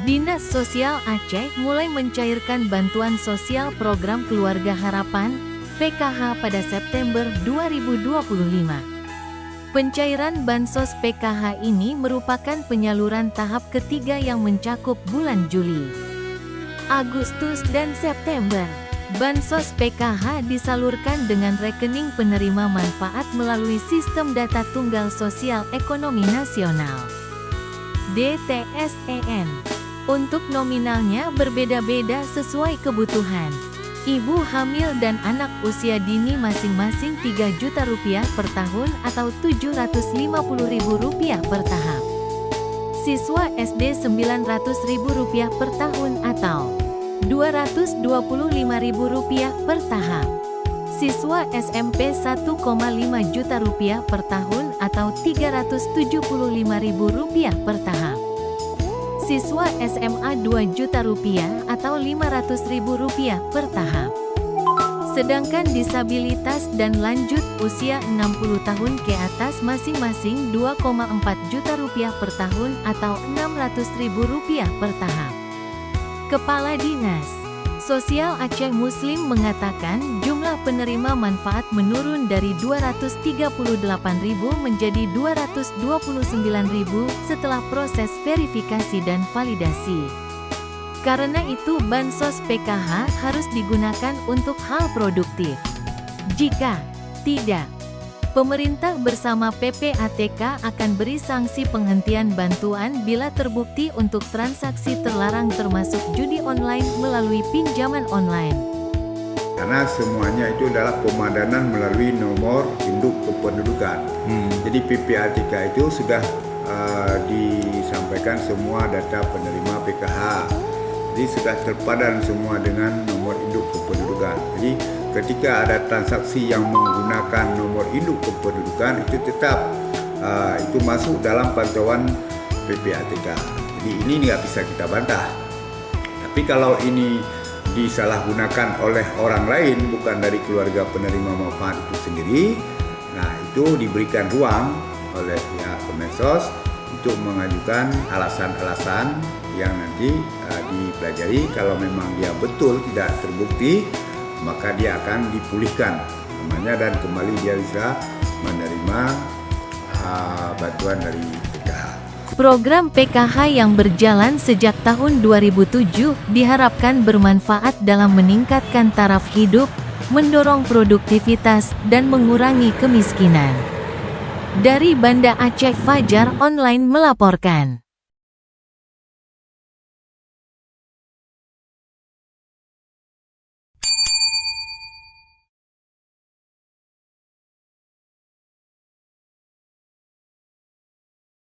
Dinas Sosial Aceh mulai mencairkan bantuan sosial program Keluarga Harapan (PKH) pada September 2025. Pencairan bansos PKH ini merupakan penyaluran tahap ketiga yang mencakup bulan Juli, Agustus dan September. Bansos PKH disalurkan dengan rekening penerima manfaat melalui Sistem Data Tunggal Sosial Ekonomi Nasional (DTSEN). Untuk nominalnya berbeda-beda sesuai kebutuhan. Ibu hamil dan anak usia dini masing-masing Rp3 juta per tahun atau Rp750.000 per tahap. Siswa SD Rp900.000 per tahun atau Rp225.000 per tahap. Siswa SMP Rp1,5 juta per tahun atau Rp375.000 per tahap. Siswa SMA Rp2 juta atau Rp500.000 per tahap. Sedangkan disabilitas dan lanjut usia 60 tahun ke atas masing-masing Rp2,4 juta per tahun atau Rp600.000 per tahap. Kepala Dinas Sosial Aceh Muslim mengatakan jumlah penerima manfaat menurun dari 238.000 menjadi 229.000 setelah proses verifikasi dan validasi. Karena itu bansos PKH harus digunakan untuk hal produktif. Jika tidak, pemerintah bersama PPATK akan beri sanksi penghentian bantuan bila terbukti untuk transaksi terlarang termasuk judi online melalui pinjaman online. Karena semuanya itu adalah pemadanan melalui nomor induk kependudukan. Jadi PPATK itu sudah disampaikan semua data penerima PKH. Jadi sudah terpadan semua dengan nomor induk kependudukan. Jadi ketika ada transaksi yang menggunakan nomor induk kependudukan itu tetap itu masuk dalam pantauan PPATK. Jadi ini nggak bisa kita bantah. Tapi kalau ini disalahgunakan oleh orang lain bukan dari keluarga penerima manfaat itu sendiri, nah itu diberikan ruang oleh pihak Kemensos untuk mengajukan alasan-alasan yang nanti dipelajari. Kalau memang dia betul tidak terbukti, maka dia akan dipulihkan namanya dan kembali dia bisa menerima bantuan dari PKH. Program PKH yang berjalan sejak tahun 2007 diharapkan bermanfaat dalam meningkatkan taraf hidup, mendorong produktivitas, dan mengurangi kemiskinan. Dari Banda Aceh, Fajar Online melaporkan.